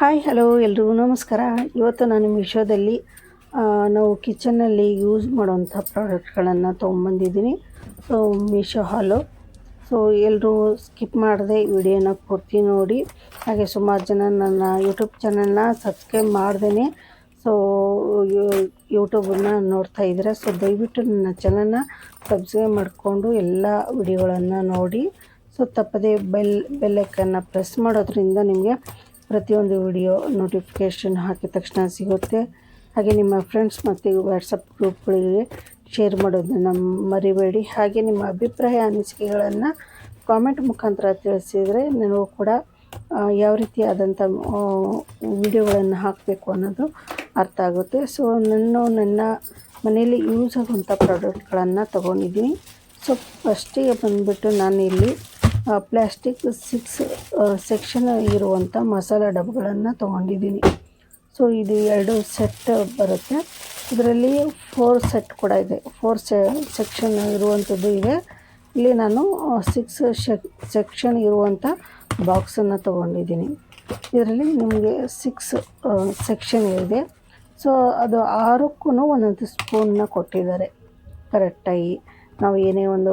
Hi hello ಎಲ್ರಿಗೂ ನಮಸ್ಕಾರ. ಇವತ್ತು ನಾನು ಮೀಶೋದಲ್ಲಿ ನಾವು ಕಿಚನ್ನಲ್ಲಿ ಯೂಸ್ ಮಾಡೋವಂಥ ಪ್ರಾಡಕ್ಟ್ಗಳನ್ನು ತೊಗೊಂಬಂದಿದ್ದೀನಿ. ಸೊ ಮೀಶೋ ಹಾಲು. ಸೊ ಎಲ್ಲರೂ ಸ್ಕಿಪ್ ಮಾಡದೆ ವಿಡಿಯೋನ ಪೂರ್ತಿ ನೋಡಿ. ಹಾಗೆ ಸುಮಾರು ಜನ ನನ್ನ ಯೂಟ್ಯೂಬ್ ಚಾನಲ್ನ ಸಬ್ಸ್ಕ್ರೈಬ್ ಮಾಡ್ದೇ ಸೊ ಯೂಟ್ಯೂಬನ್ನು ನೋಡ್ತಾ ಇದ್ದೀರಾ. ಸೊ ದಯವಿಟ್ಟು ನನ್ನ ಚಾನಲ್ನ ಸಬ್ಸ್ಕ್ರೈಬ್ ಮಾಡಿಕೊಂಡು ಎಲ್ಲ ವಿಡಿಯೋಗಳನ್ನು ನೋಡಿ. ಸೊ ತಪ್ಪದೇ ಬೆಲ್ಲೈಕನ್ನ ಪ್ರೆಸ್ ಮಾಡೋದ್ರಿಂದ ನಿಮಗೆ ಪ್ರತಿಯೊಂದು ವಿಡಿಯೋ ನೋಟಿಫಿಕೇಷನ್ ಹಾಕಿದ ತಕ್ಷಣ ಸಿಗುತ್ತೆ. ಹಾಗೆ ನಿಮ್ಮ ಫ್ರೆಂಡ್ಸ್ ಮತ್ತು ವಾಟ್ಸಪ್ ಗ್ರೂಪ್ಗಳಿಗೆ ಶೇರ್ ಮಾಡೋದನ್ನು ಮರಿಬೇಡಿ. ಹಾಗೆ ನಿಮ್ಮ ಅಭಿಪ್ರಾಯ ಅನಿಸಿಕೆಗಳನ್ನು ಕಾಮೆಂಟ್ ಮುಖಾಂತರ ತಿಳಿಸಿದರೆ ನನಗೂ ಕೂಡ ಯಾವ ರೀತಿಯಾದಂಥ ವಿಡಿಯೋಗಳನ್ನು ಹಾಕಬೇಕು ಅನ್ನೋದು ಅರ್ಥ ಆಗುತ್ತೆ. ಸೊ ನನ್ನ ಮನೆಯಲ್ಲಿ ಯೂಸ್ ಆಗುವಂಥ ಪ್ರಾಡಕ್ಟ್ಗಳನ್ನು ತೊಗೊಂಡಿದ್ದೀನಿ. ಸೊ ಫಸ್ಟಿಗೆ ಬಂದುಬಿಟ್ಟು ನಾನಿಲ್ಲಿ ಪ್ಲಾಸ್ಟಿಕ್ 6 ಸೆಕ್ಷನ್ ಇರುವಂಥ ಮಸಾಲ ಡಬ್ಬಗಳನ್ನು ತೊಗೊಂಡಿದ್ದೀನಿ. ಸೊ ಇದು 2 ಸೆಟ್ ಬರುತ್ತೆ. ಇದರಲ್ಲಿ 4 ಸೆಟ್ ಕೂಡ ಇದೆ. 4 ಸೆಕ್ಷನ್ ಇರುವಂಥದ್ದು ಇದೆ. ಇಲ್ಲಿ ನಾನು 6 ಸೆಕ್ಷನ್ ಇರುವಂಥ ಬಾಕ್ಸನ್ನು ತೊಗೊಂಡಿದ್ದೀನಿ. ಇದರಲ್ಲಿ ನಿಮಗೆ 6 ಸೆಕ್ಷನ್ ಇದೆ. ಸೊ ಅದು 6ಕ್ಕೂ ಒಂದೊಂದು ಸ್ಪೂನ್ನ ಕೊಟ್ಟಿದ್ದಾರೆ ಕರೆಕ್ಟಾಗಿ. ನಾವು ಏನೇ ಒಂದು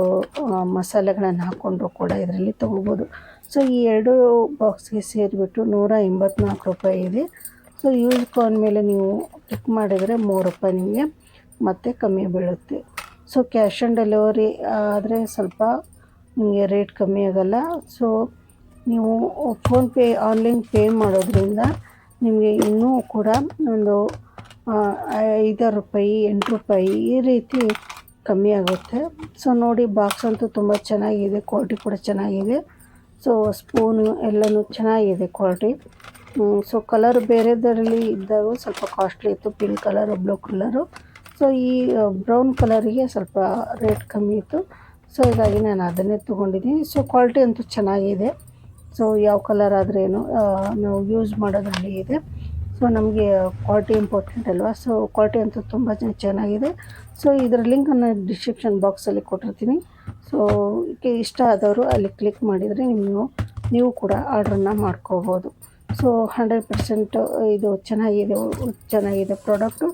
ಮಸಾಲೆಗಳನ್ನು ಹಾಕ್ಕೊಂಡ್ರೂ ಕೂಡ ಇದರಲ್ಲಿ ತೊಗೋಬೋದು. ಸೊ ಈ 2 ಬಾಕ್ಸ್ಗೆ ಸೇರಿಬಿಟ್ಟು ₹184 ಇದೆ. ಸೊ ಯೂಸ್ ಮೇಲೆ ನೀವು ಕ್ಲಿಕ್ ಮಾಡಿದರೆ ₹3 ನಿಮಗೆ ಮತ್ತೆ ಕಮ್ಮಿ ಬೀಳುತ್ತೆ. ಸೊ ಕ್ಯಾಶ್ ಆನ್ ಡೆಲಿವರಿ ಆದರೆ ಸ್ವಲ್ಪ ನಿಮಗೆ ರೇಟ್ ಕಮ್ಮಿ ಆಗೋಲ್ಲ. ಸೊ ನೀವು ಫೋನ್ಪೇ ಆನ್ಲೈನ್ ಪೇ ಮಾಡೋದ್ರಿಂದ ನಿಮಗೆ ಇನ್ನೂ ಕೂಡ ಒಂದು ₹5, ₹8 ಈ ರೀತಿ ಕಮ್ಮಿ ಆಗುತ್ತೆ. ಸೊ ನೋಡಿ, ಬಾಕ್ಸ್ ಅಂತೂ ತುಂಬ ಚೆನ್ನಾಗಿದೆ, ಕ್ವಾಲಿಟಿ ಕೂಡ ಚೆನ್ನಾಗಿದೆ. ಸೊ ಸ್ಪೂನು ಎಲ್ಲನೂ ಚೆನ್ನಾಗಿದೆ ಕ್ವಾಲಿಟಿ. ಸೊ ಕಲರ್ ಬೇರೆದರಲ್ಲಿ ಇದ್ದಾಗ ಸ್ವಲ್ಪ ಕಾಸ್ಟ್ಲಿ ಇತ್ತು, pink colour, blue colour. So ಈ ಬ್ರೌನ್ ಕಲರಿಗೆ ಸ್ವಲ್ಪ ರೇಟ್ ಕಮ್ಮಿ ಇತ್ತು. ಸೊ ಹೀಗಾಗಿ ನಾನು ಅದನ್ನೇ ತೊಗೊಂಡಿದ್ದೀನಿ. ಸೊ ಕ್ವಾಲಿಟಿ ಅಂತೂ ಚೆನ್ನಾಗಿದೆ. ಸೊ ಯಾವ ಕಲರ್ ಆದ್ರೇನು ನಾವು ಯೂಸ್ ಮಾಡೋದ್ರಲ್ಲಿ ಇದೆ. ಸೊ ನಮಗೆ ಕ್ವಾಲಿಟಿ ಇಂಪಾರ್ಟೆಂಟ್ ಅಲ್ವಾ. ಸೊ ಕ್ವಾಲಿಟಿ ಅಂತೂ ತುಂಬ ಚೆನ್ನಾಗಿದೆ. ಸೊ ಇದರ ಲಿಂಕನ್ನು ಡಿಸ್ಕ್ರಿಪ್ಷನ್ ಬಾಕ್ಸಲ್ಲಿ ಕೊಟ್ಟಿರ್ತೀನಿ. ಸೊ ಇಷ್ಟ ಆದವರು ಅಲ್ಲಿ ಕ್ಲಿಕ್ ಮಾಡಿದರೆ ನೀವು ಕೂಡ ಆರ್ಡ್ರನ್ನು ಮಾಡ್ಕೋಬೋದು. ಸೊ 100% ಇದು ಚೆನ್ನಾಗಿದೆ ಪ್ರಾಡಕ್ಟು.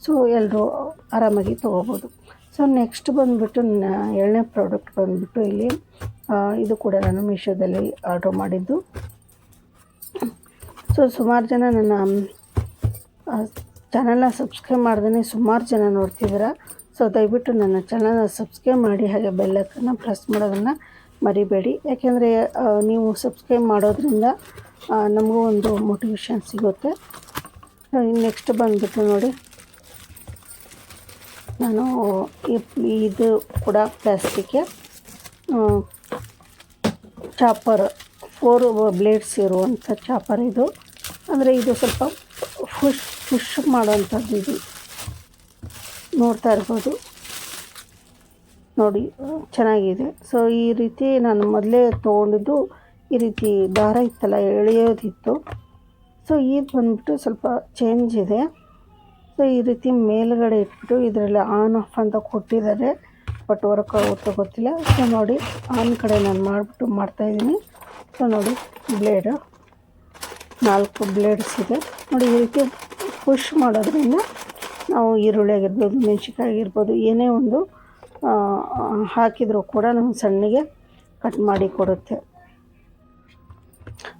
ಸೊ ಎಲ್ಲರೂ ಆರಾಮಾಗಿ ತೊಗೋಬೋದು. ಸೊ ನೆಕ್ಸ್ಟ್ ಬಂದುಬಿಟ್ಟು 2ನೇ ಪ್ರಾಡಕ್ಟ್ ಬಂದುಬಿಟ್ಟು ಇಲ್ಲಿ ಇದು ಕೂಡ ನಾನು ಮೀಶೋದಲ್ಲಿ ಆರ್ಡ್ರ್ ಮಾಡಿದ್ದು. ಸೊ ಸುಮಾರು ಜನ ನನ್ನ ಚಾನಲ್ನ ಸಬ್ಸ್ಕ್ರೈಬ್ ಮಾಡ್ದೇ ಸುಮಾರು ಜನ ನೋಡ್ತಿದ್ದೀರ. ಸೊ ದಯವಿಟ್ಟು ನನ್ನ ಚಾನಲ್ನ ಸಬ್ಸ್ಕ್ರೈಬ್ ಮಾಡಿ, ಹಾಗೆ ಬೆಲ್ಲೈಕನ್ನ ಪ್ರೆಸ್ ಮಾಡೋದನ್ನು ಮರಿಬೇಡಿ. ಯಾಕೆಂದರೆ ನೀವು ಸಬ್ಸ್ಕ್ರೈಬ್ ಮಾಡೋದ್ರಿಂದ ನಮಗೂ ಒಂದು ಮೋಟಿವೇಶನ್ ಸಿಗುತ್ತೆ. ನೆಕ್ಸ್ಟ್ ಬಂದುಬಿಟ್ಟು ನೋಡಿ, ನಾನು ಇದು ಕೂಡ ಪ್ಲಾಸ್ಟಿಕ್ಗೆ ಚಾಪರ್ 4 ಬ್ಲೇಡ್ಸ್ ಇರುವಂಥ ಚಾಪರ್ ಇದು. ಅಂದರೆ ಇದು ಸ್ವಲ್ಪ ಪುಷ್ ಮಾಡೋವಂಥದ್ದು. ಇದು ನೋಡ್ತಾ ಇರ್ಬೋದು ನೋಡಿ, ಚೆನ್ನಾಗಿದೆ. ಸೊ ಈ ರೀತಿ ನಾನು ಮೊದಲೇ ತೊಗೊಂಡಿದ್ದು ಈ ರೀತಿ ದಾರ ಇತ್ತಲ್ಲ, ಎಳೆಯೋದಿತ್ತು. ಸೊ ಇದು ಬಂದುಬಿಟ್ಟು ಸ್ವಲ್ಪ ಚೇಂಜ್ ಇದೆ. ಸೊ ಈ ರೀತಿ ಮೇಲ್ಗಡೆ ಇಟ್ಬಿಟ್ಟು ಇದರಲ್ಲಿ ಆನ್ ಆಫ್ ಅಂತ ಕೊಟ್ಟಿದ್ದಾರೆ, ಬಟ್ ವರ್ಕ್ ಆಗುತ್ತೋ ಗೊತ್ತಿಲ್ಲ. ಸೊ ನೋಡಿ, ಆನ್ ಕಡೆ ನಾನು ಮಾಡ್ತಾಯಿದ್ದೀನಿ. ಸೊ ನೋಡಿ, 4 ಬ್ಲೇಡ್ಸ್ ಇದೆ ನೋಡಿ. ಈ ರೀತಿ ಪುಷ್ ಮಾಡೋದ್ರಿಂದ ನಾವು ಈರುಳ್ಳಿ ಆಗಿರ್ಬೋದು, ಮೆಣಸಿನ್ಕಾಯಿ ಆಗಿರ್ಬೋದು, ಏನೇ ಒಂದು ಹಾಕಿದರೂ ಕೂಡ ನಮ್ಗೆ ಸಣ್ಣಗೆ ಕಟ್ ಮಾಡಿ ಕೊಡುತ್ತೆ.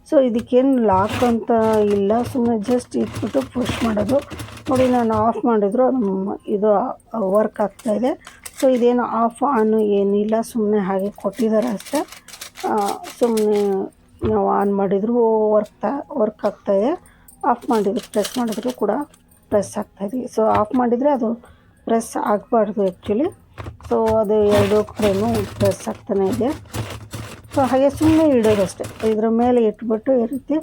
ಸೊ ಇದಕ್ಕೇನು ಲಾಕ್ ಅಂತ ಇಲ್ಲ, ಸುಮ್ಮನೆ ಜಸ್ಟ್ ಇಟ್ಬಿಟ್ಟು ಪುಷ್ ಮಾಡೋದು. ನೋಡಿ, ನಾನು ಆಫ್ ಮಾಡಿದ್ರು ಇದು ವರ್ಕ್ ಆಗ್ತಾಯಿದೆ. ಸೊ ಇದೇನು ಆಫ್ ಆನು ಏನಿಲ್ಲ, ಸುಮ್ಮನೆ ಹಾಗೆ ಕೊಟ್ಟಿದ್ದಾರೆ ಅಷ್ಟೇ. ಸುಮ್ಮನೆ ನಾವು ಆನ್ ಮಾಡಿದ್ರು ವರ್ಕ್ ಆಗ್ತಾಯಿದೆ, ಆಫ್ ಮಾಡಿದ್ರು ಪ್ರೆಸ್ ಮಾಡಿದ್ರು ಕೂಡ ಪ್ರೆಸ್ ಆಗ್ತಾಯಿದೆ. ಸೊ ಆಫ್ ಮಾಡಿದರೆ ಅದು ಪ್ರೆಸ್ ಆಗಬಾರ್ದು ಆ್ಯಕ್ಚುಲಿ. ಸೊ ಅದು 2 ಕಡೆಯೂ ಪ್ರೆಸ್ ಆಗ್ತಾನೆ ಇದೆ. ಸೊ ಹಾಗೆ ಸುಮ್ಮನೆ ಇಡೋದಷ್ಟೇ, ಇದರ ಮೇಲೆ ಇಟ್ಬಿಟ್ಟು ಈ ರೀತಿ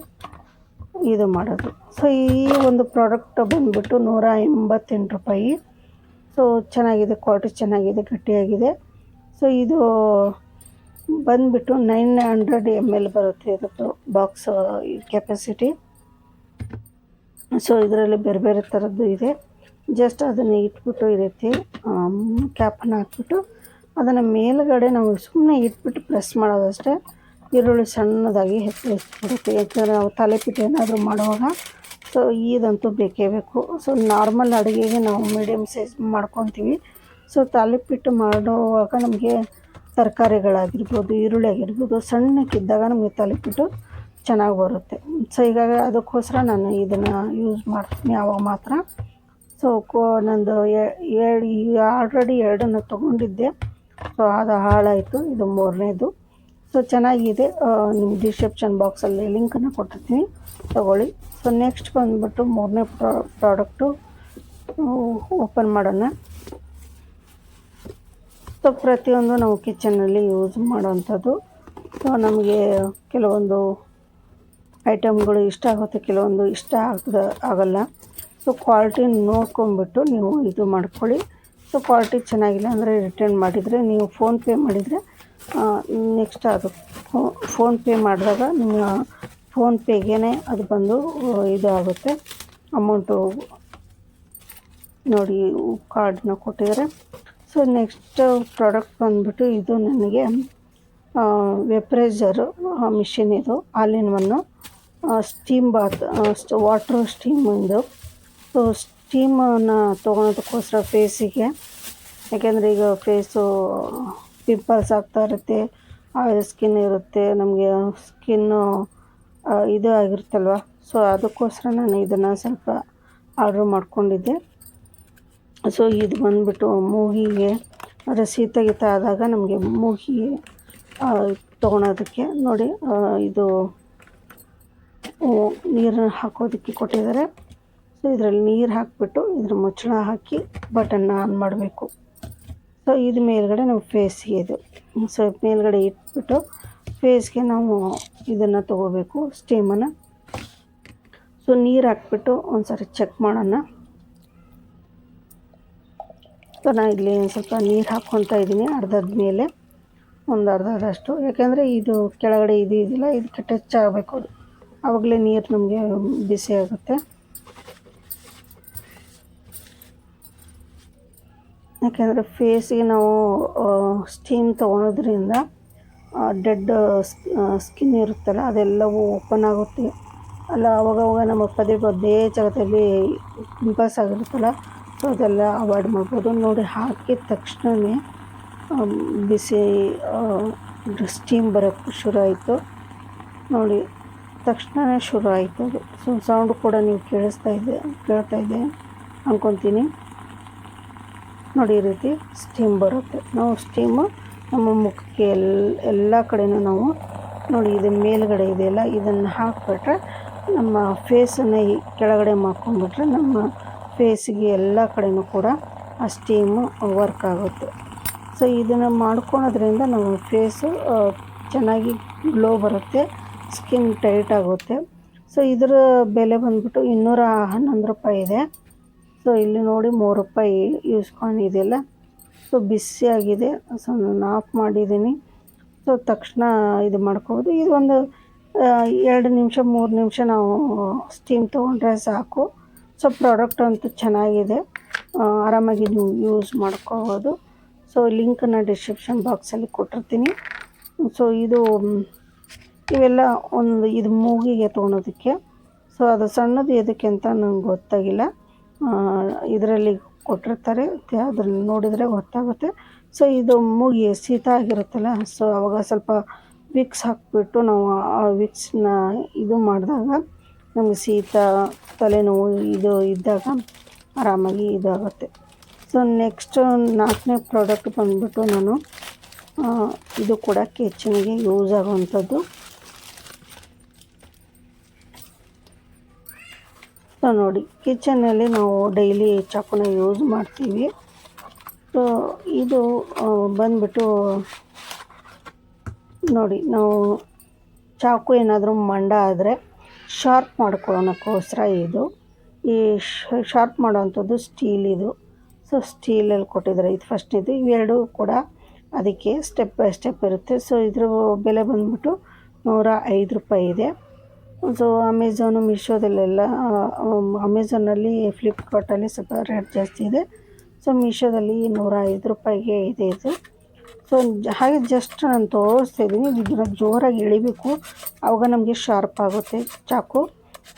ಇದು ಮಾಡೋದು. ಸೊ ಈ ಒಂದು ಪ್ರಾಡಕ್ಟ್ ಬಂದುಬಿಟ್ಟು ₹188. ಸೊ ಚೆನ್ನಾಗಿದೆ, ಕ್ವಾಲಿಟಿ ಚೆನ್ನಾಗಿದೆ, ಗಟ್ಟಿಯಾಗಿದೆ. ಸೊ ಇದು ಬಂದುಬಿಟ್ಟು 900 ml ಬರುತ್ತೆ ಇದು ಬಾಕ್ಸ್ ಕೆಪಾಸಿಟಿ. ಸೊ ಇದರಲ್ಲಿ ಬೇರೆ ಬೇರೆ ಥರದ್ದು ಇದೆ. ಜಸ್ಟ್ ಅದನ್ನು ಇಟ್ಬಿಟ್ಟು ಈ ರೀತಿ ಕ್ಯಾಪನ್ನು ಹಾಕ್ಬಿಟ್ಟು ಅದನ್ನು ಮೇಲುಗಡೆ ನಾವು ಸುಮ್ಮನೆ ಇಟ್ಬಿಟ್ಟು ಪ್ರೆಸ್ ಮಾಡೋದಷ್ಟೇ. ಈರುಳ್ಳಿ ಸಣ್ಣದಾಗಿ ಹೆಚ್ಚಿಬಿಡುತ್ತೆ. ಯಾಕಂದರೆ ನಾವು ತಲೆಪಿಟ್ಟು ಏನಾದರೂ ಮಾಡುವಾಗ ಸೊ ಇದಂತೂ ಬೇಕೇ ಬೇಕು. ಸೊ ನಾರ್ಮಲ್ ಅಡುಗೆಗೆ ನಾವು ಮೀಡಿಯಮ್ ಸೈಜ್ ಮಾಡ್ಕೊತೀವಿ. ಸೊ ತಾಲಿಪೀಟ್ಟು ಮಾಡುವಾಗ ನಮಗೆ ತರಕಾರಿಗಳಾಗಿರ್ಬೋದು, ಈರುಳ್ಳಿ ಆಗಿರ್ಬೋದು ಸಣ್ಣಕ್ಕಿದ್ದಾಗ ನಮಗೆ ತಾಲಿಪೀಟ್ಟು ಚೆನ್ನಾಗಿ ಬರುತ್ತೆ. ಸೊ ಹೀಗಾಗಿ ಅದಕ್ಕೋಸ್ಕರ ನಾನು ಇದನ್ನು ಯೂಸ್ ಮಾಡ್ತೀನಿ ಆವಾಗ ಮಾತ್ರ. ಸೊ ನಂದು ಆಲ್ರೆಡಿ 2 ತೊಗೊಂಡಿದ್ದೆ. ಸೊ ಅದು ಹಾಳಾಯಿತು, ಇದು 3ನೇದು. ಸೊ ಚೆನ್ನಾಗಿದೆ. ನಿಮ್ಮ ಡಿಸ್ಕ್ರಿಪ್ಷನ್ ಬಾಕ್ಸಲ್ಲಿ ಲಿಂಕನ್ನು ಕೊಟ್ಟಿರ್ತೀನಿ, ತೊಗೊಳ್ಳಿ. ಸೊ ನೆಕ್ಸ್ಟ್ ಬಂದುಬಿಟ್ಟು 3ನೇ ಪ್ರಾಡಕ್ಟು ಓಪನ್ ಮಾಡೋಣ. ಸೊ ಪ್ರತಿಯೊಂದು ನಾವು ಕಿಚನ್ನಲ್ಲಿ ಯೂಸ್ ಮಾಡೋವಂಥದ್ದು. ಸೊ ನಮಗೆ ಕೆಲವೊಂದು ಐಟಮ್ಗಳು ಇಷ್ಟ ಆಗುತ್ತೆ, ಕೆಲವೊಂದು ಇಷ್ಟ ಆಗಲ್ಲ. ಸೊ ಕ್ವಾಲಿಟಿ ನೋಡ್ಕೊಂಬಿಟ್ಟು ನೀವು ಇದು ಮಾಡ್ಕೊಳ್ಳಿ. ಸೊ ಕ್ವಾಲಿಟಿ ಚೆನ್ನಾಗಿಲ್ಲ ಅಂದರೆ ರಿಟರ್ನ್ ಮಾಡಿದರೆ, ನೀವು ಫೋನ್ಪೇ ಮಾಡಿದರೆ ನೆಕ್ಸ್ಟ್ ಅದು ಫೋನ್ಪೇ ಮಾಡಿದಾಗ ನಿಮ್ಮ ಫೋನ್ಪೇಗೇ ಅದು ಬಂದು ಇದು ಆಗುತ್ತೆ, ಅಮೌಂಟು ನೋಡಿ ಕಾರ್ಡನ್ನ ಕೊಟ್ಟಿದ್ದಾರೆ. ಸೊ ನೆಕ್ಸ್ಟ್ ಪ್ರಾಡಕ್ಟ್ ಬಂದುಬಿಟ್ಟು ಇದು ನನಗೆ ವೆಪ್ರೈಸರು ಮಿಷಿನ್, ಇದು all in one steam bath water ಸ್ಟೀಮಿಂದು. ಸೊ ಸ್ಟೀಮನ್ನು ತೊಗೊಳೋದಕ್ಕೋಸ್ಕರ ಫೇಸಿಗೆ, ಯಾಕೆಂದರೆ ಈಗ ಫೇಸು ಪಿಂಪಲ್ಸ್ ಆಗ್ತಾ ಇರುತ್ತೆ, ಆಯಿಲ್ ಸ್ಕಿನ್ ಇರುತ್ತೆ, ನಮಗೆ ಸ್ಕಿನ್ನು ಇದು ಆಗಿರುತ್ತಲ್ವ. ಸೊ ಅದಕ್ಕೋಸ್ಕರ ನಾನು ಇದನ್ನು ಸ್ವಲ್ಪ ಆರ್ಡ್ರ್ ಮಾಡ್ಕೊಂಡಿದ್ದೆ. ಸೊ ಇದು ಬಂದುಬಿಟ್ಟು ಮೂಗಿಗೆ ಅಂದರೆ ಶೀತ ಗೀತ ಆದಾಗ ನಮಗೆ ಮೂಗಿಗೆ ತೊಗೊಳೋದಕ್ಕೆ ನೋಡಿ, ಇದು ನೀರನ್ನು ಹಾಕೋದಕ್ಕೆ ಕೊಟ್ಟಿದ್ದಾರೆ. ಸೊ ಇದರಲ್ಲಿ ನೀರು ಹಾಕಿಬಿಟ್ಟು ಇದ್ರ ಮುಚ್ಚಳ ಹಾಕಿ ಬಟನ್ನ ಆನ್ ಮಾಡಬೇಕು. ಸೊ ಇದು ಮೇಲ್ಗಡೆ ನಾವು ಫೇಸ್ಗೆ ಇದು, ಸೊ ಮೇಲ್ಗಡೆ ಇಟ್ಬಿಟ್ಟು ಫೇಸ್ಗೆ ನಾವು ಇದನ್ನು ತೊಗೋಬೇಕು ಸ್ಟೀಮನ್ನು. ಸೊ ನೀರು ಹಾಕ್ಬಿಟ್ಟು ಒಂದು ಸಾರಿ ಚೆಕ್ ಮಾಡೋಣ. ಸೊ ನಾನು ಇಲ್ಲಿ ಸ್ವಲ್ಪ ನೀರು ಹಾಕ್ಕೊತಾ ಇದ್ದೀನಿ, ಅರ್ಧದ ಮೇಲೆ ಒಂದು ಅರ್ಧದಷ್ಟು. ಯಾಕೆಂದರೆ ಇದು ಕೆಳಗಡೆ ಇದು ಇದಿಲ್ಲ, ಇದಕ್ಕೆ ಟಚ್ ಆಗಬೇಕು, ಅದು ಆವಾಗಲೇ ನೀರು ನಮಗೆ ಬಿಸಿ ಆಗುತ್ತೆ. ಯಾಕೆಂದರೆ ಫೇಸಿಗೆ ನಾವು ಸ್ಟೀಮ್ ತೊಗೊಳೋದ್ರಿಂದ ಡೆಡ್ ಸ್ಕಿನ್ ಇರುತ್ತಲ್ಲ ಅದೆಲ್ಲವೂ ಓಪನ್ ಆಗುತ್ತೆ ಅಲ್ಲ, ಅವಾಗವಾಗ ನಮ್ಮ ಪದೇ ಜಾಗದಲ್ಲಿ ಪಿಂಪಲ್ಸ್ ಆಗಿರುತ್ತಲ್ಲ, ಸೊ ಅದೆಲ್ಲ ಅವಾಯ್ಡ್ ಮಾಡ್ಬೋದು. ನೋಡಿ ಹಾಕಿದ ತಕ್ಷಣವೇ ಬಿಸಿ ಸ್ಟೀಮ್ ಬರೋಕ್ಕೆ ಶುರು ಆಯಿತು ನೋಡಿ, ತಕ್ಷಣವೇ ಶುರು ಆಯಿತು ಅದು. ಸೊ ಸೌಂಡು ಕೂಡ ನೀವು ಕೇಳ್ತಾ ಇದೆ ಅಂದ್ಕೊತೀನಿ ನೋಡಿ. ಈ ರೀತಿ ಸ್ಟೀಮ್ ಬರುತ್ತೆ. ನಾವು ಸ್ಟೀಮು ನಮ್ಮ ಮುಖಕ್ಕೆ ಎಲ್ಲ ಕಡೆಯೂ ನಾವು ನೋಡಿ, ಇದು ಮೇಲ್ಗಡೆ ಇದೆಯಲ್ಲ, ಇದನ್ನು ಹಾಕಿಬಿಟ್ರೆ ನಮ್ಮ ಫೇಸನ್ನು ಕೆಳಗಡೆ ಮಾಡ್ಕೊಂಡ್ಬಿಟ್ರೆ ನಮ್ಮ ಫೇಸಿಗೆ ಎಲ್ಲ ಕಡೆಯೂ ಕೂಡ ಆ ಸ್ಟೀಮು ವರ್ಕ್ ಆಗುತ್ತೆ. ಸೊ ಇದನ್ನು ಮಾಡ್ಕೊಳೋದ್ರಿಂದ ನಮ್ಮ ಫೇಸು ಚೆನ್ನಾಗಿ ಗ್ಲೋ ಬರುತ್ತೆ, ಸ್ಕಿನ್ ಟೈಟ್ ಆಗುತ್ತೆ. ಸೊ ಇದರ ಬೆಲೆ ಬಂದುಬಿಟ್ಟು 211 ರೂಪಾಯಿ ಇದೆ. ಸೊ ಇಲ್ಲಿ ನೋಡಿ 3 ರೂಪಾಯಿ ಯೂಸ್ಕೊಂಡಿದೆಯಲ್ಲ. ಸೊ ಬಿಸಿಯಾಗಿದೆ. ಸೊ ನಾನು ಆಫ್ ಮಾಡಿದ್ದೀನಿ. ಸೊ ತಕ್ಷಣ ಇದು ಮಾಡ್ಕೋಬೋದು. ಇದು ಒಂದು 2 ನಿಮಿಷ 3 ನಿಮಿಷ ನಾವು ಸ್ಟೀಮ್ ತೊಗೊಂಡ್ರೆ ಸಾಕು. ಸೊ ಪ್ರಾಡಕ್ಟ್ ಅಂತೂ ಚೆನ್ನಾಗಿದೆ, ಆರಾಮಾಗಿ ನೀವು ಯೂಸ್ ಮಾಡ್ಕೋಬೋದು. ಸೊ ಲಿಂಕನ್ನು ಡಿಸ್ಕ್ರಿಪ್ಷನ್ ಬಾಕ್ಸಲ್ಲಿ ಕೊಟ್ಟಿರ್ತೀನಿ. ಸೊ ಇವೆಲ್ಲ ಇದು ಮೂಗಿಗೆ ತೊಗೊಳೋದಕ್ಕೆ. ಸೊ ಅದು ಸಣ್ಣದು ಎದಕ್ಕೆ ಅಂತ ನಂಗೆ ಗೊತ್ತಾಗಿಲ್ಲ, ಇದರಲ್ಲಿ ಕೊಟ್ಟಿರ್ತಾರೆ, ಅದ್ರಲ್ಲಿ ನೋಡಿದರೆ ಗೊತ್ತಾಗುತ್ತೆ. ಸೊ ಇದು ಮೂಗಿ ಶೀತ ಆಗಿರುತ್ತಲ್ಲ, ಸೊ ಆವಾಗ ಸ್ವಲ್ಪ ವಿಕ್ಸ್ ಹಾಕಿಬಿಟ್ಟು ನಾವು ಆ ವಿಕ್ಸ್ನ ಇದು ಮಾಡಿದಾಗ ನಮಗೆ ಶೀತ ತಲೆನೋವು ಇದು ಇದ್ದಾಗ ಆರಾಮಾಗಿ ಇದಾಗುತ್ತೆ. ಸೊ ನೆಕ್ಸ್ಟ್ 4ನೇ ಪ್ರಾಡಕ್ಟ್ ಬಂದುಬಿಟ್ಟು ನಾನು ಇದು ಕೂಡ ಕಿಚನ್ಗೆ ಯೂಸ್ ಆಗುವಂಥದ್ದು. ಸೊ ನೋಡಿ, ಕಿಚನ್ನಲ್ಲಿ ನಾವು ಡೈಲಿ ಚಾಕುನ ಯೂಸ್ ಮಾಡ್ತೀವಿ. ಸೊ ಇದು ಬಂದುಬಿಟ್ಟು ನೋಡಿ, ನಾವು ಚಾಕು ಏನಾದರೂ ಮಂಡ ಆದರೆ ಶಾರ್ಪ್ ಮಾಡ್ಕೊಳ್ಳೋಣಕ್ಕೋಸ್ಕರ ಇದು. ಈ ಶಾರ್ಪ್ ಮಾಡೋವಂಥದ್ದು ಸ್ಟೀಲ್ ಇದು. ಸೊ ಸ್ಟೀಲಲ್ಲಿ ಕೊಟ್ಟಿದ್ದಾರೆ. ಇದು ಫಸ್ಟಿದು. ಇವೆರಡೂ ಕೂಡ ಅದಕ್ಕೆ ಸ್ಟೆಪ್ ಬೈ ಸ್ಟೆಪ್ ಇರುತ್ತೆ. ಸೊ ಇದ್ರ ಬೆಲೆ ಬಂದುಬಿಟ್ಟು 105 ರೂಪಾಯಿ ಇದೆ. ಸೊ ಅಮೆಝಾನು ಮೀಶೋದಲ್ಲೆಲ್ಲ, ಅಮೆಝಾನಲ್ಲಿ ಫ್ಲಿಪ್ಕಾರ್ಟಲ್ಲಿ ಸ್ವಲ್ಪ ರೇಟ್ ಜಾಸ್ತಿ ಇದೆ. ಸೊ ಮೀಶೋದಲ್ಲಿ 105 ರೂಪಾಯಿಗೆ ಇದೆ ಇದು. ಸೊ ಹಾಗೆ ಜಸ್ಟ್ ನಾನು ತೋರಿಸ್ತಾ ಇದ್ದೀನಿ. ಇದನ್ನು ಜೋರಾಗಿ ಎಳಿಬೇಕು, ಆವಾಗ ನಮಗೆ ಶಾರ್ಪ್ ಆಗುತ್ತೆ ಚಾಕು.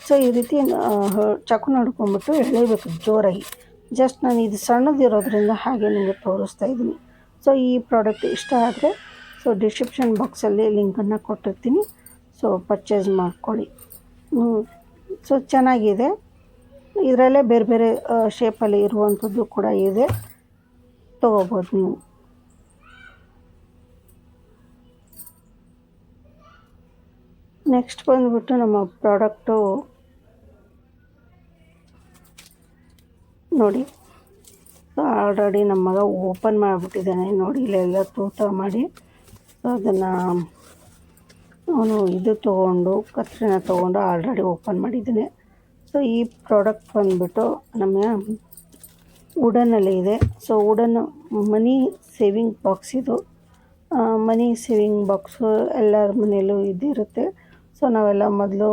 ಸೊ ಈ ರೀತಿ ಚಾಕು ನಡ್ಕೊಂಡ್ಬಿಟ್ಟು ಎಳಿಬೇಕು ಜೋರಾಗಿ. ಜಸ್ಟ್ ನಾನು ಇದು ಸಣ್ಣದಿರೋದ್ರಿಂದ ಹಾಗೆ ನಿಮಗೆ ತೋರಿಸ್ತಾ ಇದ್ದೀನಿ. ಸೊ ಈ ಪ್ರಾಡಕ್ಟ್ ಇಷ್ಟ ಆದರೆ ಸೊ ಡಿಸ್ಕ್ರಿಪ್ಷನ್ ಬಾಕ್ಸಲ್ಲಿ ಲಿಂಕನ್ನು ಕೊಟ್ಟಿರ್ತೀನಿ. ಸೊ ಪರ್ಚೇಸ್ ಮಾಡ್ಕೊಳ್ಳಿ. ಸೊ ಚೆನ್ನಾಗಿದೆ. ಇದರಲ್ಲೇ ಬೇರೆ ಬೇರೆ ಶೇಪಲ್ಲಿ ಇರುವಂಥದ್ದು ಕೂಡ ಇದೆ, ತೊಗೋಬೋದು ನೀವು. ನೆಕ್ಸ್ಟ್ ಬಂದುಬಿಟ್ಟು ನಮ್ಮ ಪ್ರಾಡಕ್ಟು ನೋಡಿ. ಆಲ್ರೆಡಿ ನಮ್ಮ ಮಗ ಓಪನ್ ಮಾಡಿಬಿಟ್ಟಿದ್ದಾನೆ ನೋಡಿ, ಇಲ್ಲೆಲ್ಲ ತೂತ ಮಾಡಿ. ಸೊ ಅದನ್ನು ಅವನು ಇದು ತೊಗೊಂಡು ಕತ್ರಿನ ತೊಗೊಂಡು ಆಲ್ರೆಡಿ ಓಪನ್ ಮಾಡಿದ್ದಾನೆ. ಸೊ ಈ ಪ್ರಾಡಕ್ಟ್ ಬಂದುಬಿಟ್ಟು ನಮ್ಮ ವುಡನಲ್ಲಿ ಇದೆ. So wooden money saving box ಇದು. ಮನಿ ಸೇವಿಂಗ್ ಬಾಕ್ಸು ಎಲ್ಲರ ಮನೆಯಲ್ಲೂ ಇದ್ದಿರುತ್ತೆ. ಸೊ ನಾವೆಲ್ಲ ಮೊದಲು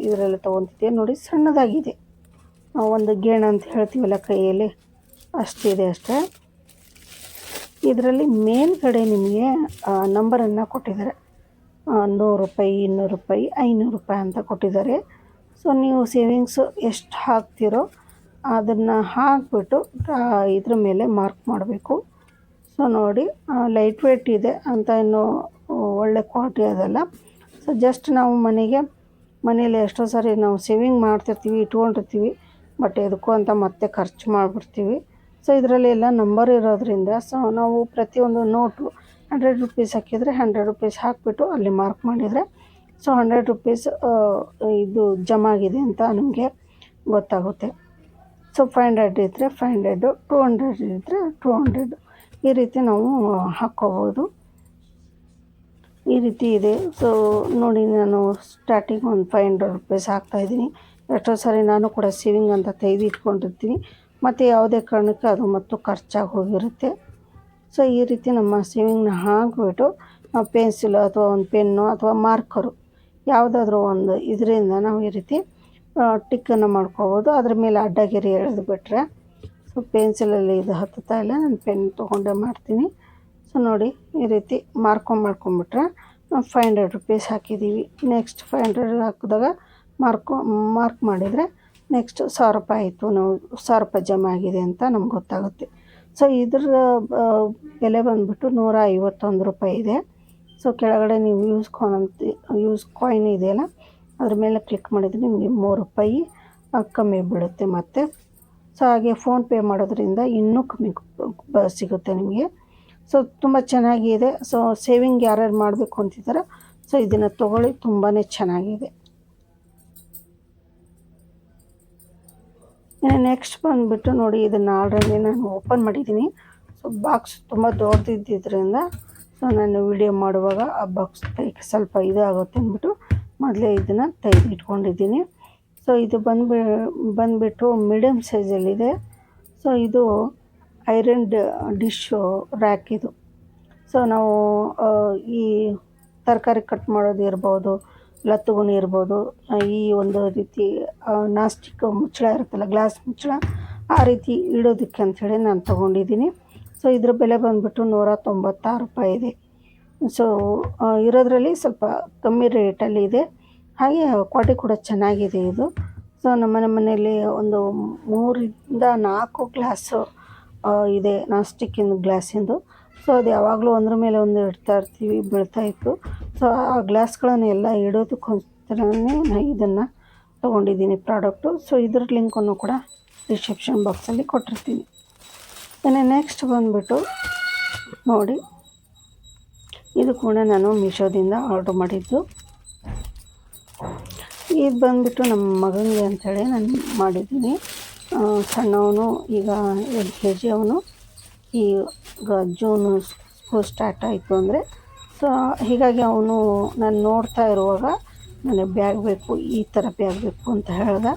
ಇದರೆಲ್ಲ ತೊಗೊತಿದ್ದೀವಿ ನೋಡಿ. ಸಣ್ಣದಾಗಿದೆ, ಒಂದು ಗೇಣು ಅಂತ ಹೇಳ್ತೀವಲ್ಲ ಕೈಯಲ್ಲಿ, ಅಷ್ಟಿದೆ ಅಷ್ಟೇ. ಇದರಲ್ಲಿ ಮೇಲ್ಗಡೆ ನಿಮಗೆ ನಂಬರನ್ನು ಕೊಟ್ಟಿದ್ದಾರೆ. 100 ರೂಪಾಯಿ, 200 ರೂಪಾಯಿ, 500 ರೂಪಾಯಿ ಅಂತ ಕೊಟ್ಟಿದ್ದಾರೆ. ಸೊ ನೀವು ಸೇವಿಂಗ್ಸು ಎಷ್ಟು ಹಾಕ್ತಿರೋ ಅದನ್ನು ಹಾಕಿಬಿಟ್ಟು ಇದ್ರ ಮೇಲೆ ಮಾರ್ಕ್ ಮಾಡಬೇಕು. ಸೊ ನೋಡಿ, ಲೈಟ್ ವೇಟ್ ಇದೆ ಅಂತ, ಇನ್ನೂ ಒಳ್ಳೆ ಕ್ವಾಲಿಟಿ ಅದಲ್ಲ. ಸೊ ಜಸ್ಟ್ ನಾವು ಮನೇಲಿ ಎಷ್ಟೋ ಸಾರಿ ನಾವು ಸೇವಿಂಗ್ ಮಾಡ್ತಿರ್ತೀವಿ, ಇಟ್ಕೊಂಡಿರ್ತೀವಿ, ಬಟ್ ಎದಕ್ಕೂ ಅಂತ ಮತ್ತೆ ಖರ್ಚು ಮಾಡಿಬಿಡ್ತೀವಿ. ಸೊ ಇದರಲ್ಲಿ ಎಲ್ಲ ನಂಬರ್ ಇರೋದ್ರಿಂದ ಸೊ ನಾವು ಪ್ರತಿಯೊಂದು ನೋಟು 100 ರೂಪೀಸ್ ಹಾಕಿದರೆ 100 ರೂಪೀಸ್ ಹಾಕಿಬಿಟ್ಟು ಅಲ್ಲಿ ಮಾರ್ಕ್ ಮಾಡಿದರೆ ಸೊ 100 ರೂಪೀಸ್ ಇದು ಜಮಾ ಆಗಿದೆ ಅಂತ ನಮಗೆ ಗೊತ್ತಾಗುತ್ತೆ. ಸೊ 500 ಇದ್ದರೆ 500, 200 ಇದ್ದರೆ 200, ಈ ರೀತಿ ನಾವು ಹಾಕ್ಕೋಬೋದು. ಈ ರೀತಿ ಇದೆ. ಸೊ ನೋಡಿ, ನಾನು ಸ್ಟಾರ್ಟಿಂಗ್ ಒಂದು 500 ರೂಪೀಸ್ ಹಾಕ್ತಾಯಿದ್ದೀನಿ. ಎಷ್ಟೋ ಸಾರಿ ನಾನು ಕೂಡ ಸೇವಿಂಗ್ ಅಂತ ತೆಗೆದು ಇಟ್ಕೊಂಡಿರ್ತೀನಿ, ಮತ್ತು ಯಾವುದೇ ಕಾರಣಕ್ಕೆ ಅದು ಮತ್ತು ಖರ್ಚಾಗಿ ಹೋಗಿರುತ್ತೆ. ಸೊ ಈ ರೀತಿ ನಮ್ಮ ಸೇವಿಂಗ್ನ ಹಾಕಿಬಿಟ್ಟು ನಾವು ಪೆನ್ಸಿಲು ಅಥವಾ ಒಂದು ಪೆನ್ನು ಅಥವಾ ಮಾರ್ಕರು ಯಾವುದಾದ್ರೂ ಒಂದು ಇದರಿಂದ ನಾವು ಈ ರೀತಿ ಟಿಕ್ಕನ್ನು ಮಾಡ್ಕೋಬೋದು. ಅದ್ರ ಮೇಲೆ ಅಡ್ಡಗೆರೆ ಎಳೆದು ಬಿಟ್ಟರೆ ಸೊ ಪೆನ್ಸಿಲಲ್ಲಿ ಇದು ಹತ್ತುತ್ತಾ ಇಲ್ಲ, ನಾನು ಪೆನ್ ತೊಗೊಂಡೇ ಮಾಡ್ತೀನಿ. ಸೊ ನೋಡಿ, ಈ ರೀತಿ ಮಾಡ್ಕೊಂಬಿಟ್ರೆ ನಾವು 500 ರೂಪೀಸ್ ಹಾಕಿದ್ದೀವಿ. ನೆಕ್ಸ್ಟ್ 500 ಹಾಕಿದಾಗ ಮಾರ್ಕ್ ಮಾಡಿದರೆ ನೆಕ್ಸ್ಟ್ 1000 ರೂಪಾಯಿ ಆಯಿತು, ನಾವು 1000 ರೂಪಾಯಿ ಜಮಾ ಆಗಿದೆ ಅಂತ ನಮ್ಗೆ ಗೊತ್ತಾಗುತ್ತೆ. ಸೊ ಇದ್ರ ಬೆಲೆ ಬಂದುಬಿಟ್ಟು 151 ರೂಪಾಯಿ ಇದೆ. ಸೊ ಕೆಳಗಡೆ ನೀವು ಯೂಸ್ ಕಾಯಿನ್ ಇದೆಯಲ್ಲ, ಅದ್ರ ಮೇಲೆ ಕ್ಲಿಕ್ ಮಾಡಿದರೆ ನಿಮಗೆ 3 ರೂಪಾಯಿ ಕಮ್ಮಿ ಬೀಳುತ್ತೆ ಮತ್ತು. ಸೊ ಹಾಗೆ ಫೋನ್ಪೇ ಮಾಡೋದ್ರಿಂದ ಇನ್ನೂ ಕಮ್ಮಿ ಸಿಗುತ್ತೆ ನಿಮಗೆ. ಸೊ ತುಂಬ ಚೆನ್ನಾಗಿದೆ. ಸೊ ಸೇವಿಂಗ್ ಯಾರ್ಯಾರು ಮಾಡಬೇಕು ಅಂತಿದ್ದಾರೋ ಸೊ ಇದನ್ನು ತೊಗೊಳ್ಳಿ, ತುಂಬಾ ಚೆನ್ನಾಗಿದೆ. ನೆಕ್ಸ್ಟ್ ಬಂದುಬಿಟ್ಟು ನೋಡಿ, ಇದನ್ನು ಆಲ್ರೆಡಿ ನಾನು ಓಪನ್ ಮಾಡಿದ್ದೀನಿ. ಸೊ ಬಾಕ್ಸ್ ತುಂಬ ದೊಡ್ಡದಿದ್ದರಿಂದ ಸೊ ನಾನು ವಿಡಿಯೋ ಮಾಡುವಾಗ ಆ ಬಾಕ್ಸ್ ಸ್ವಲ್ಪ ಇದಾಗುತ್ತೆ ಅಂದ್ಬಿಟ್ಟು ಮೊದಲೇ ಇದನ್ನು ತೆಗೆದು ಇಟ್ಕೊಂಡಿದ್ದೀನಿ. ಸೊ ಇದು ಬಂದುಬಿಟ್ಟು ಮೀಡಿಯಮ್ ಸೈಜಲ್ಲಿದೆ. ಸೊ ಇದು ಐರನ್ ಡಿಶ್ಶು ರ್ಯಾಕ್ ಇದು. ಸೊ ನಾವು ಈ ತರಕಾರಿ ಕಟ್ ಮಾಡೋದು ಇರ್ಬೋದು, ಲತ್ತುಗುಣಿ ಇರ್ಬೋದು, ಈ ಒಂದು ರೀತಿ ನಾಸ್ಟಿಕ್ ಮುಚ್ಚಳ ಇರುತ್ತಲ್ಲ, ಗ್ಲಾಸ್ ಮುಚ್ಚಳ, ಆ ರೀತಿ ಇಡೋದಕ್ಕೆ ಅಂಥೇಳಿ ನಾನು ತೊಗೊಂಡಿದ್ದೀನಿ. ಸೊ ಇದ್ರ ಬೆಲೆ ಬಂದುಬಿಟ್ಟು 196 ರೂಪಾಯಿ ಇದೆ. ಸೊ ಇರೋದ್ರಲ್ಲಿ ಸ್ವಲ್ಪ ಕಮ್ಮಿ ರೇಟಲ್ಲಿ ಇದೆ, ಹಾಗೆ ಕ್ವಾಲಿಟಿ ಕೂಡ ಚೆನ್ನಾಗಿದೆ ಇದು. ಸೊ ನಮ್ಮ ಮನೆಯಲ್ಲಿ ಒಂದು 3-4 ಗ್ಲಾಸು ಇದೆ, ನಾಸ್ಟಿಕ್ಕಿನ ಗ್ಲಾಸಿಂದು. ಸೊ ಅದು ಯಾವಾಗಲೂ ಒಂದ್ರ ಮೇಲೆ ಒಂದು ಇಡ್ತಾ ಇರ್ತೀವಿ, ಬೀಳ್ತಾಯಿತ್ತು. ಸೊ ಆ ಗ್ಲಾಸ್ಗಳನ್ನೆಲ್ಲ ಇಡೋದಕ್ಕೋಸ್ಕರನೇ ನಾನು ಇದನ್ನು ತೊಗೊಂಡಿದ್ದೀನಿ ಪ್ರಾಡಕ್ಟು. ಸೊ ಇದ್ರ ಲಿಂಕನ್ನು ಕೂಡ ಡಿಸ್ಕ್ರಿಪ್ಷನ್ ಬಾಕ್ಸಲ್ಲಿ ಕೊಟ್ಟಿರ್ತೀನಿ. ನೆಕ್ಸ್ಟ್ ಬಂದುಬಿಟ್ಟು ನೋಡಿ, ಇದು ಕೂಡ ನಾನು ಮೀಶೋದಿಂದ ಆರ್ಡ್ರ್ ಮಾಡಿದ್ದು. ಇದು ಬಂದುಬಿಟ್ಟು ನಮ್ಮ ಮಗನಿಗೆ ಅಂಥೇಳಿ ನಾನು ಮಾಡಿದ್ದೀನಿ. ಸಣ್ಣವನು ಈಗ 2 kg ಅವನು. ಈಗ ಜೂನು ಸ್ಕೂಲ್ ಸ್ಟಾರ್ಟ್ ಆಯಿತು ಅಂದರೆ ಸೊ ಹೀಗಾಗಿ ಅವನು ನಾನು ನೋಡ್ತಾ ಇರುವಾಗ ನನಗೆ ಬ್ಯಾಗ್ ಬೇಕು, ಈ ಥರ ಬ್ಯಾಗ್ ಬೇಕು ಅಂತ ಹೇಳ್ದೆ.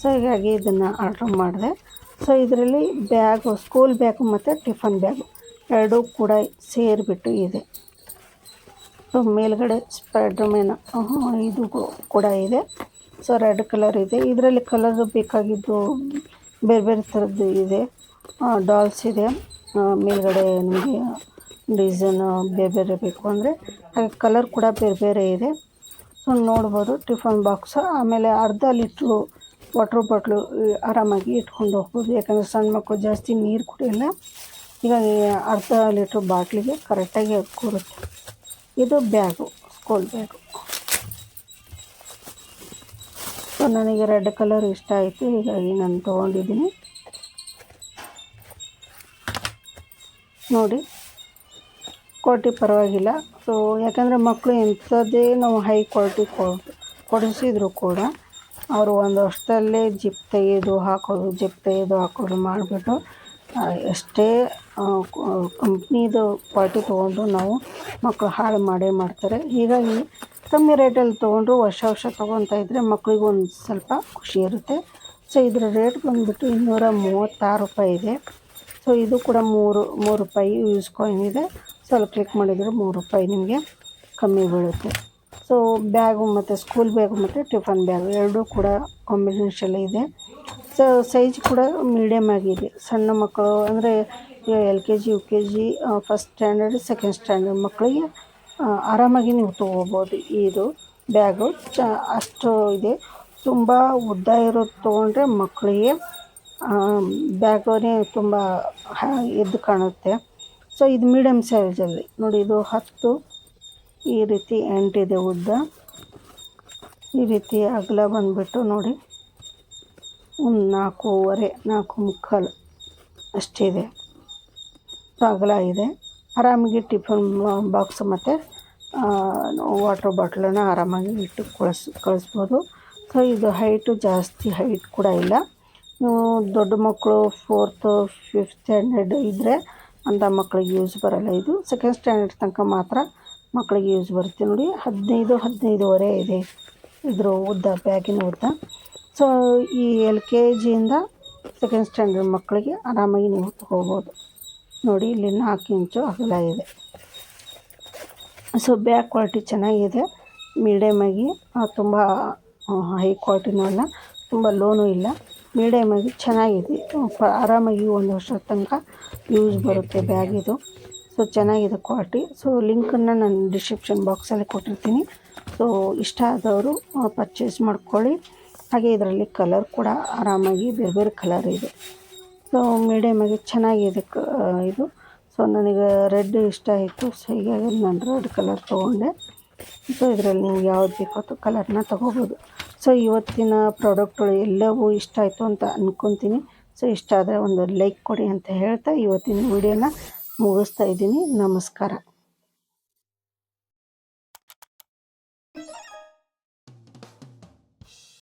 ಸೊ ಹೀಗಾಗಿ ಇದನ್ನು ಆರ್ಡ್ರ್ ಮಾಡಿದೆ. ಸೊ ಇದರಲ್ಲಿ ಬ್ಯಾಗು, ಸ್ಕೂಲ್ ಬ್ಯಾಗು ಮತ್ತು ಟಿಫನ್ ಬ್ಯಾಗು ಎರಡೂ ಕೂಡ ಸೇರಿಬಿಟ್ಟು ಇದೆ. ಸೊ ಮೇಲ್ಗಡೆ ಸ್ಪೈಡರ್ಮ್ಯಾನ್ ಇದು ಕೂಡ ಇದೆ. ಸೊ ರೆಡ್ ಕಲರ್ ಇದೆ. ಇದರಲ್ಲಿ ಕಲರ್ ಬೇಕಾಗಿದ್ದು ಬೇರೆ ಬೇರೆ ಥರದ್ದು ಇದೆ. ಡಾಲ್ಸ್ ಇದೆ. ಮೇಲ್ಗಡೆ ನಿಮಗೆ ಡಿಸೈನು ಬೇರೆ ಬೇರೆ ಬೇಕು ಅಂದರೆ ಹಾಗೆ ಕಲರ್ ಕೂಡ ಬೇರೆ ಬೇರೆ ಇದೆ. ಸೊ ನೋಡ್ಬೋದು ಟಿಫನ್ ಬಾಕ್ಸ್. ಆಮೇಲೆ ಅರ್ಧ ಲೀಟ್ರು ವಾಟ್ರ್ ಬಾಟ್ಲು ಆರಾಮಾಗಿ ಇಟ್ಕೊಂಡು ಹೋಗ್ಬೋದು, ಯಾಕಂದರೆ ಸಣ್ಣ ಮಕ್ಕಳು ಜಾಸ್ತಿ ನೀರು ಕುಡಿಯಲ್ಲ. ಹೀಗಾಗಿ ಅರ್ಧ ಲೀಟ್ರ್ ಬಾಟ್ಲಿಗೆ ಕರೆಕ್ಟಾಗಿ ಕೂರುತ್ತೆ. ಇದು ಬ್ಯಾಗು, ಸ್ಕೂಲ್ ಬ್ಯಾಗು. ಸೊ ನನಗೆ ರೆಡ್ ಕಲರ್ ಇಷ್ಟ ಆಯಿತು, ಹೀಗಾಗಿ ನಾನು ತೊಗೊಂಡಿದ್ದೀನಿ. ನೋಡಿ ಕ್ವಾಲಿಟಿ ಪರವಾಗಿಲ್ಲ. ಸೊ ಯಾಕಂದರೆ ಮಕ್ಕಳು ಎಂಥದ್ದೇ ನಾವು ಹೈ ಕ್ವಾಲಿಟಿ ಕೊಡಿಸಿದ್ರು ಕೂಡ ಅವರು ಒಂದು ವರ್ಷದಲ್ಲೇ ಜಿಪ್ ತೆಗೆದು ಹಾಕೋದು ಮಾಡಿಬಿಟ್ಟು ಎಷ್ಟೇ ಕಂಪ್ನಿದು ಕ್ವಾಲಿಟಿ ತೊಗೊಂಡ್ರು ನಾವು ಮಕ್ಕಳು ಹಾಳು ಮಾಡೇ ಮಾಡ್ತಾರೆ. ಹೀಗಾಗಿ ಕಮ್ಮಿ ರೇಟಲ್ಲಿ ತೊಗೊಂಡ್ರು ವರ್ಷ ತೊಗೊತಾ ಇದ್ದರೆ ಮಕ್ಕಳಿಗೂ ಒಂದು ಸ್ವಲ್ಪ ಖುಷಿ ಇರುತ್ತೆ. ಸೊ ಇದರ ರೇಟ್ ಬಂದುಬಿಟ್ಟು 236 ರೂಪಾಯಿ ಇದೆ. ಸೊ ಇದು ಕೂಡ 3 ರೂಪಾಯಿ ಯೂಸ್ ಕಾಯಿನ್ ಇದೆ. ಸ್ವಲ್ಪ ಕ್ಲಿಕ್ ಮಾಡಿದರೆ 3 ರೂಪಾಯಿ ನಿಮಗೆ ಕಮ್ಮಿ ಬೀಳುತ್ತೆ. ಸೊ ಬ್ಯಾಗು ಮತ್ತು ಸ್ಕೂಲ್ ಬ್ಯಾಗು ಮತ್ತು ಟಿಫನ್ ಬ್ಯಾಗು ಎರಡೂ ಕೂಡ ಕಾಂಬಿನೇಷನ್ ಇದೆ. ಸೊ ಸೈಜ್ ಕೂಡ ಮೀಡಿಯಮ್ ಆಗಿದೆ. ಸಣ್ಣ ಮಕ್ಕಳು ಅಂದರೆ LKG UKG first standard second standard ಮಕ್ಕಳಿಗೆ ಆರಾಮಾಗಿ ನೀವು ತೊಗೋಬೋದು. ಇದು ಬ್ಯಾಗು ಅಷ್ಟು ಇದೆ. ತುಂಬ ಉದ್ದ ಇರೋದು ತೊಗೊಂಡ್ರೆ ಮಕ್ಕಳಿಗೆ ಬ್ಯಾಗೇ ತುಂಬ ಎದ್ದು ಕಾಣುತ್ತೆ. ಸೊ ಇದು ಮೀಡಿಯಮ್ ಸೈಜಲ್ಲಿ ನೋಡಿ, ಇದು 10 ಈ ರೀತಿ 8 ಇದೆ ಉದ್ದ. ಈ ರೀತಿ ಅಗಲ ಬಂದುಬಿಟ್ಟು ನೋಡಿ ಒಂದು 4.25 4.25 ಅಷ್ಟಿದೆ. ಅಗಲ ಇದೆ. ಆರಾಮಾಗಿ ಟಿಫನ್ ಬಾಕ್ಸ್ ಮತ್ತು ವಾಟ್ರ್ ಬಾಟ್ಲನ್ನು ಆರಾಮಾಗಿ ಇಟ್ಟು ಕಳಿಸ್ಬೋದು. ಸೊ ಇದು ಹೈಟು ಜಾಸ್ತಿ ಹೈಟ್ ಕೂಡ ಇಲ್ಲ. ನೀವು ದೊಡ್ಡ ಮಕ್ಕಳು 4th 5th ಸ್ಟ್ಯಾಂಡರ್ಡ್ ಇದ್ದರೆ ಅಂಥ ಮಕ್ಕಳಿಗೆ ಯೂಸ್ ಬರೋಲ್ಲ. ಇದು ಸೆಕೆಂಡ್ ಸ್ಟ್ಯಾಂಡರ್ಡ್ ತನಕ ಮಾತ್ರ ಮಕ್ಕಳಿಗೆ ಯೂಸ್ ಬರುತ್ತೆ. ನೋಡಿ 15.5 ಇದೆ ಇದ್ರ ಉದ್ದ, ಬ್ಯಾಗಿನ ಉದ್ದ. ಸೊ ಈ LKGಯಿಂದ ಸೆಕೆಂಡ್ ಸ್ಟ್ಯಾಂಡರ್ಡ್ ಮಕ್ಕಳಿಗೆ ಆರಾಮಾಗಿ ನೀವು ತೊಗೋಬೋದು. ನೋಡಿ ಇಲ್ಲಿ 4 ಇಂಚು ಅಗಲ ಇದೆ. ಸೊ ಬ್ಯಾಗ್ ಕ್ವಾಲಿಟಿ ಚೆನ್ನಾಗಿದೆ, ಮೀಡಿಯಮಾಗಿ, ತುಂಬ ಹೈ ಕ್ವಾಲಿಟಿನೂ ಅಲ್ಲ, ತುಂಬ ಲೋನೂ ಇಲ್ಲ, ಮೀಡಿಯಮಾಗಿ ಚೆನ್ನಾಗಿದೆ. ಆರಾಮಾಗಿ 1 ವರ್ಷದ ತನಕ ಯೂಸ್ ಬರುತ್ತೆ ಬ್ಯಾಗ್ ಇದು. ಸೊ ಚೆನ್ನಾಗಿದೆ ಕ್ವಾಲಿಟಿ. ಸೊ ಲಿಂಕನ್ನು ನಾನು ಡಿಸ್ಕ್ರಿಪ್ಷನ್ ಬಾಕ್ಸಲ್ಲಿ ಕೊಟ್ಟಿರ್ತೀನಿ. ಸೊ ಇಷ್ಟ ಆದವರು ಪರ್ಚೇಸ್ ಮಾಡ್ಕೊಳ್ಳಿ. ಹಾಗೆ ಇದರಲ್ಲಿ ಕಲರ್ ಕೂಡ ಆರಾಮಾಗಿ ಬೇರೆ ಬೇರೆ ಕಲರ್ ಇದೆ. ಸೊ ಮೀಡಿಯಮಾಗಿ ಚೆನ್ನಾಗಿದೆ ಇದು. ಸೊ ನನಗೆ ರೆಡ್ ಇಷ್ಟ ಆಯಿತು. ಸೊ ಹೀಗಾಗಿ ನಾನು ರೆಡ್ ಕಲರ್ ತೊಗೊಂಡೆ. ಸೊ ಇದರಲ್ಲಿ ನಿಮ್ಗೆ ಯಾವ್ದು ಬೇಕೋ ಅದು ಕಲರ್ನ ತೊಗೋಬೋದು. ಸೊ ಇವತ್ತಿನ ಪ್ರಾಡಕ್ಟ್ಗಳು ಎಲ್ಲವೂ ಇಷ್ಟ ಆಯಿತು ಅಂತ ಅಂದ್ಕೊತೀನಿ. ಸೊ ಇಷ್ಟ ಆದರೆ ಒಂದು ಲೈಕ್ ಕೊಡಿ ಅಂತ ಹೇಳ್ತಾ ಇವತ್ತಿನ ವಿಡಿಯೋನ ಮುಗಿಸ್ತಾ ಇದ್ದೀನಿ. ನಮಸ್ಕಾರ.